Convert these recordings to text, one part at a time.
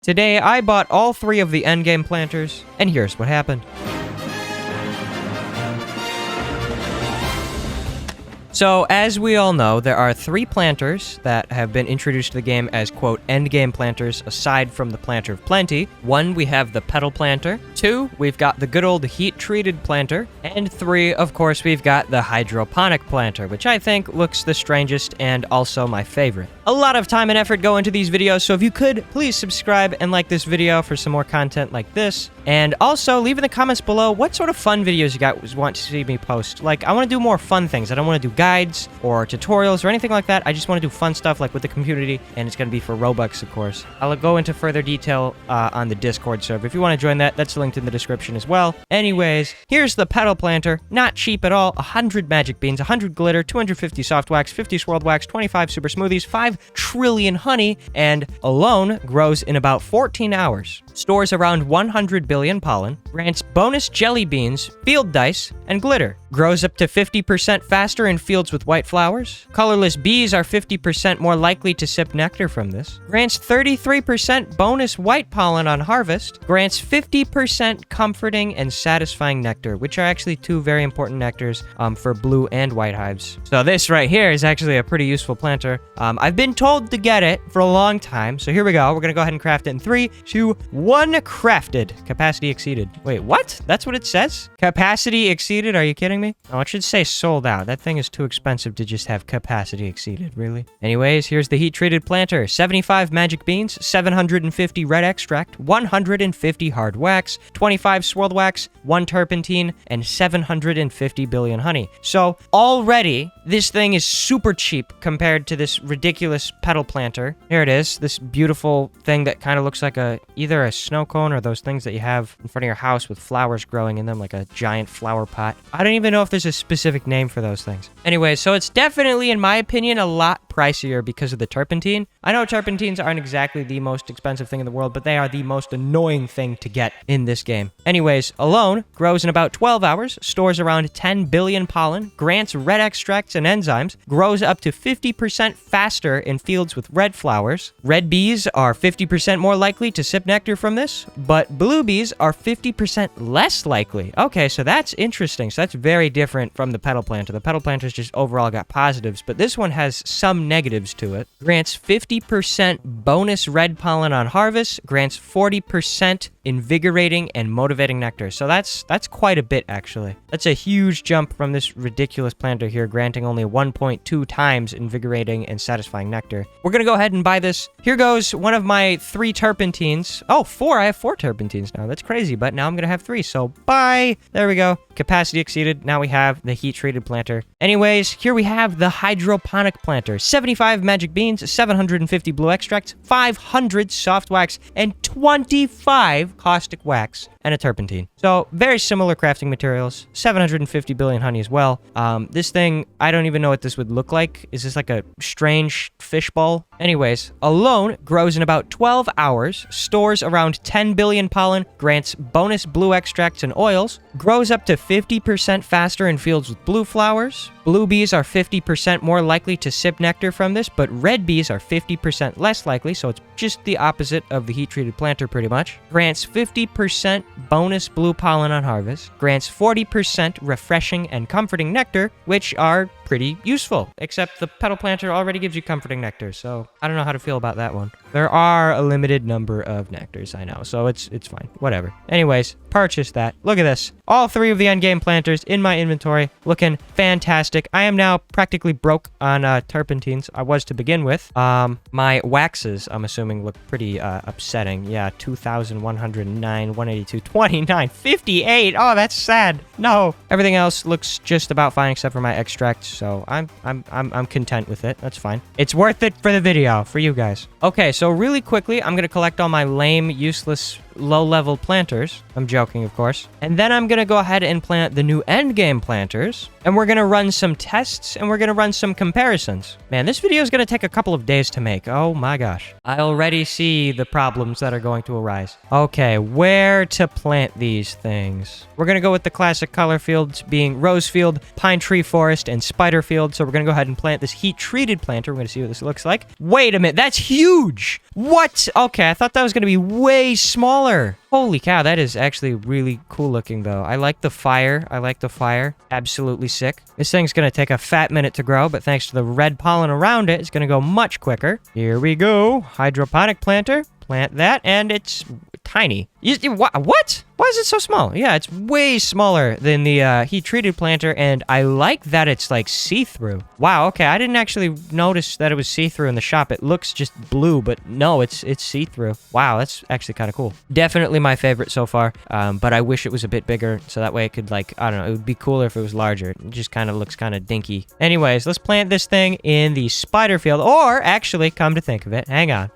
Today, I bought all 3 of the endgame planters, and here's what happened. So, as we all know, there are 3 planters that have been introduced to the game as, quote, endgame planters aside from the Planter of Plenty. 1, we have the Petal Planter. 2, we've got the good old heat-treated planter. And 3, of course, we've got the Hydroponic Planter, which I think looks the strangest and also my favorite. A lot of time and effort go into these videos, so if you could, please subscribe and like this video for some more content like this. And also, leave in the comments below what sort of fun videos you guys want to see me post. Like, I want to do more fun things. I don't want to do guides or tutorials or anything like that. I just want to do fun stuff like with the community, and it's going to be for Robux, of course. I'll go into further detail on the Discord server. If you want to join that, that's linked in the description as well. Anyways, here's the Petal Planter. Not cheap at all. 100 magic beans, 100 glitter, 250 soft wax, 50 swirled wax, 25 super smoothies, 5 trillion honey, and alone grows in about 14 hours. Stores around 100 billion pollen, grants bonus jelly beans, field dice, and glitter. Grows up to 50% faster in fields with white flowers. Colorless bees are 50% more likely to sip nectar from this. Grants 33% bonus white pollen on harvest. Grants 50% comforting and satisfying nectar, which are actually 2 very important nectars for blue and white hives. So this right here is actually a pretty useful planter. I've been told to get it for a long time, so here we go. We're gonna go ahead and craft it in 3, 2, 1, crafted. Capacity exceeded. Wait, what? That's what it says? Capacity exceeded? Are you kidding me? Oh, it should say sold out. That thing is too expensive to just have capacity exceeded, really. Anyways, here's the heat-treated planter. 75 magic beans, 750 red extract, 150 hard wax, 25 swirled wax, 1 turpentine, and 750 billion honey. So, already, this thing is super cheap compared to this ridiculous petal planter. Here it is, this beautiful thing that kind of looks like either a snow cone or those things that you have in front of your house with flowers growing in them, like a giant flower pot. I don't even know if there's a specific name for those things. Anyway, so it's definitely, in my opinion, a lot pricier because of the turpentine. I know turpentines aren't exactly the most expensive thing in the world, but they are the most annoying thing to get in this game. Anyways, alone grows in about 12 hours, stores around 10 billion pollen, grants red extracts and enzymes, grows up to 50% faster in fields with red flowers. Red bees are 50% more likely to sip nectar from this, but blue bees are 50% less likely. Okay, so that's interesting. So that's very different from the petal planter. The petal planter's just overall got positives, but this one has some negatives to it. Grants 50% bonus red pollen on harvest, grants 40% invigorating and motivating nectar. So that's quite a bit, actually. That's a huge jump from this ridiculous planter here, granting only 1.2 times invigorating and satisfying nectar. We're gonna go ahead and buy this. Here goes one of my 3 turpentines. Oh, 4. I have 4 turpentines now. That's crazy, but now I'm gonna have 3, so bye! There we go. Capacity exceeded. Now we have the heat-treated planter. Anyways, here we have the Hydroponic Planter. 75 magic beans, 750 blue extracts, 500 soft wax, and 25 caustic wax, and a turpentine. So, very similar crafting materials. 750 billion honey as well. This thing, I don't even know what this would look like. Is this like a strange fishbowl? Anyways, alone grows in about 12 hours, stores around 10 billion pollen, grants bonus blue extracts and oils, grows up to 50% faster in fields with blue flowers. Blue bees are 50% more likely to sip nectar from this, but red bees are 50% less likely, so it's just the opposite of the heat-treated planter pretty much. Grants 50% bonus blue pollen on harvest, grants 40% refreshing and comforting nectar, which are pretty useful, except the petal planter already gives you comforting nectar, so I don't know how to feel about that one. There are a limited number of nectars, I know, so it's fine. Whatever. Anyways, purchase that. Look at this. All 3 of the endgame planters in my inventory, looking fantastic. I am now practically broke on turpentines. I was to begin with. My waxes, I'm assuming, look pretty upsetting. Yeah, 2,109, 182, 29, 58. Oh, that's sad. No. Everything else looks just about fine except for my extracts, so I'm content with it. That's fine. It's worth it for the video, for you guys. Okay, so really quickly, I'm gonna collect all my lame, useless low-level planters. I'm joking, of course. And then I'm going to go ahead and plant the new endgame planters. And we're going to run some tests, and we're going to run some comparisons. Man, this video is going to take a couple of days to make. Oh my gosh. I already see the problems that are going to arise. Okay, where to plant these things? We're going to go with the classic color fields being rose field, pine tree forest, and spider field. So we're going to go ahead and plant this heat-treated planter. We're going to see what this looks like. Wait a minute, that's huge! What? Okay, I thought that was going to be way smaller. Holy cow, that is actually really cool looking, though. I like the fire. Absolutely sick. This thing's going to take a fat minute to grow, but thanks to the red pollen around it, it's going to go much quicker. Here we go. Hydroponic planter. Plant that, and it's tiny. What? Why is it so small? Yeah, it's way smaller than the heat-treated planter, and I like that it's, like, see-through. Wow, okay, I didn't actually notice that it was see-through in the shop. It looks just blue, but no, it's see-through. Wow, that's actually kind of cool. Definitely my favorite so far, but I wish it was a bit bigger, so that way it could, like, I don't know, it would be cooler if it was larger. It just kind of looks kind of dinky. Anyways, let's plant this thing in the spider field, or actually, come to think of it, hang on.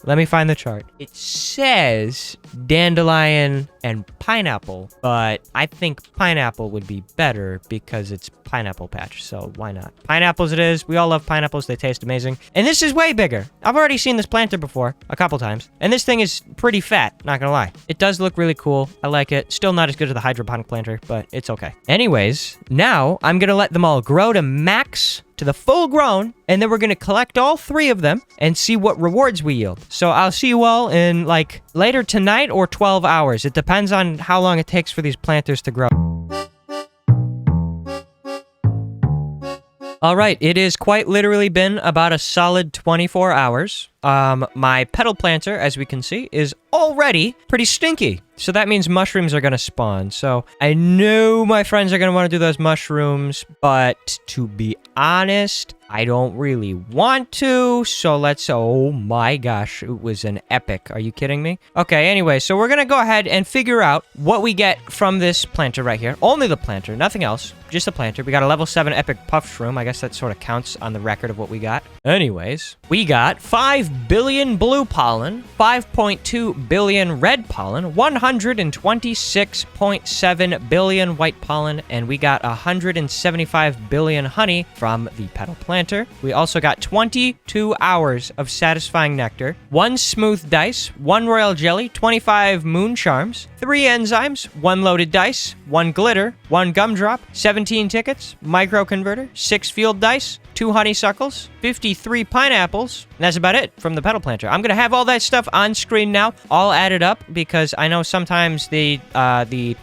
Let me find the chart. It says dandelion and pineapple, but I think pineapple would be better because it's pineapple patch, so why not? Pineapples it is. We all love pineapples. They taste amazing. And this is way bigger. I've already seen this planter before a couple times, and this thing is pretty fat, not gonna lie. It does look really cool. I like it. Still not as good as the hydroponic planter, but it's okay. Anyways, now I'm gonna let them all grow to max, to the full grown, and then we're gonna collect all 3 of them and see what rewards we yield. So I'll see you all in like later tonight or 12 hours. It depends on how long it takes for these planters to grow. All right, it has quite literally been about a solid 24 hours. My petal planter, as we can see, is already pretty stinky. So that means mushrooms are going to spawn. So I know my friends are going to want to do those mushrooms, but to be honest, I don't really want to. So let's, oh my gosh, it was an epic. Are you kidding me? Okay, anyway, so we're going to go ahead and figure out what we get from this planter right here. Only the planter, nothing else. Just the planter. We got a level 7 epic puff shroom. I guess that sort of counts on the record of what we got. Anyways, we got 5 billion blue pollen, 5.2 billion red pollen, 126.7 billion white pollen, and we got 175 billion honey from the petal planter. We also got 22 hours of satisfying nectar, 1 smooth dice, 1 royal jelly, 25 moon charms, 3 enzymes, 1 loaded dice, 1 glitter, 1 gumdrop, 17 tickets, micro converter, 6 field dice, 2 honeysuckles, 53 pineapples, and that's about it from the petal planter. I'm going to have all that stuff on screen now, all added up, because I know sometimes the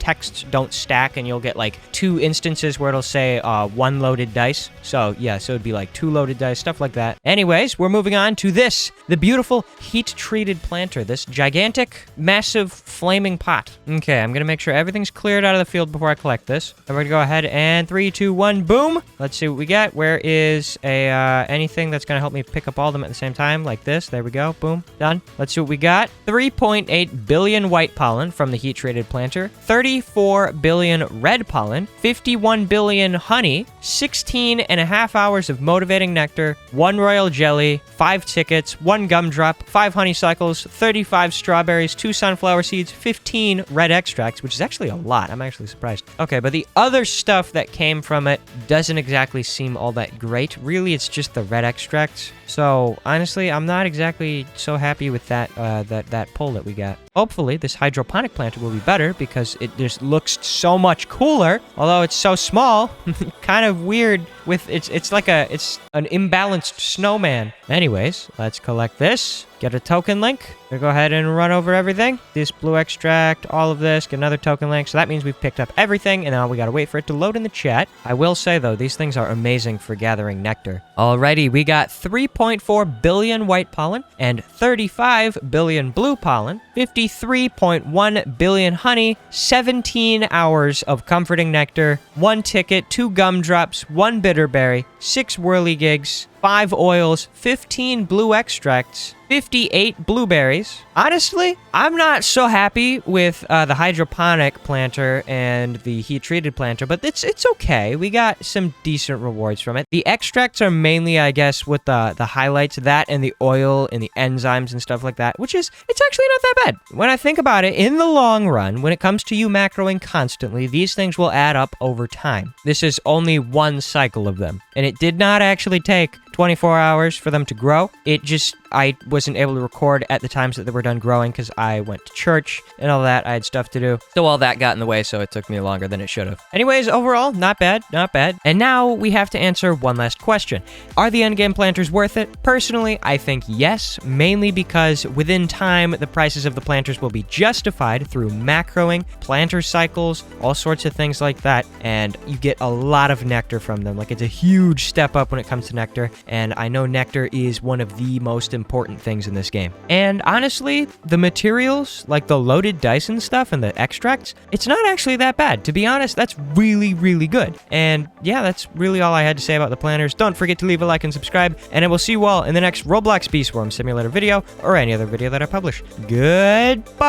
texts don't stack, and you'll get like 2 instances where it'll say 1 loaded dice. So yeah, so it'd be like 2 loaded dice, stuff like that. Anyways, we're moving on to this, the beautiful heat-treated planter, this gigantic, massive, flaming pot. Okay, I'm going to make sure everything's cleared out of the field before I collect this. And we're going to go ahead and 3, 2, 1, boom! Let's see what we get. Where is anything that's going to help me pick up all of them at the same time, like this. There we go. Boom. Done. Let's see what we got. 3.8 billion white pollen from the heat-treated planter, 34 billion red pollen, 51 billion honey, 16 and a half hours of motivating nectar, 1 royal jelly, 5 tickets, 1 gumdrop, 5 honeysuckles, 35 strawberries, 2 sunflower seeds, 15 red extracts, which is actually a lot. I'm actually surprised. Okay, but the other stuff that came from it doesn't exactly seem all that great. Really, it's just the red extracts. So honestly, I'm not exactly so happy with that that pull that we got. Hopefully, this hydroponic planter will be better because it just looks so much cooler. Although it's so small, kind of weird. With it's like it's an imbalanced snowman. Anyways, let's collect this. Get a token link. We'll go ahead and run over everything. This blue extract, all of this, get another token link. So that means we've picked up everything, and now we gotta wait for it to load in the chat. I will say, though, these things are amazing for gathering nectar. Alrighty, we got 3.4 billion white pollen and 35 billion blue pollen, 53.1 billion honey, 17 hours of comforting nectar, 1 ticket, 2 gumdrops, 1 bitterberry, 6 whirligigs, 5 oils, 15 blue extracts, 58 blueberries. Honestly, I'm not so happy with the hydroponic planter and the heat-treated planter, but it's okay. We got some decent rewards from it. The extracts are mainly, I guess, with the highlights, that and the oil and the enzymes and stuff like that, which is, it's actually not that bad. When I think about it, in the long run, when it comes to you macroing constantly, these things will add up over time. This is only one cycle of them, and it did not actually take 24 hours for them to grow. I wasn't able to record at the times that they were done growing because I went to church and all that. I had stuff to do. So all that got in the way, so it took me longer than it should have. Anyways, overall, not bad, not bad. And now we have to answer one last question. Are the endgame planters worth it? Personally, I think yes, mainly because within time, the prices of the planters will be justified through macroing, planter cycles, all sorts of things like that, and you get a lot of nectar from them. Like, it's a huge step up when it comes to nectar, and I know nectar is one of the most important things in this game. And honestly, the materials, like the loaded dice and stuff and the extracts, it's not actually that bad. To be honest, that's really, really good. And yeah, that's really all I had to say about the planters. Don't forget to leave a like and subscribe, and I will see you all in the next Roblox Bee Swarm Simulator video or any other video that I publish. Goodbye!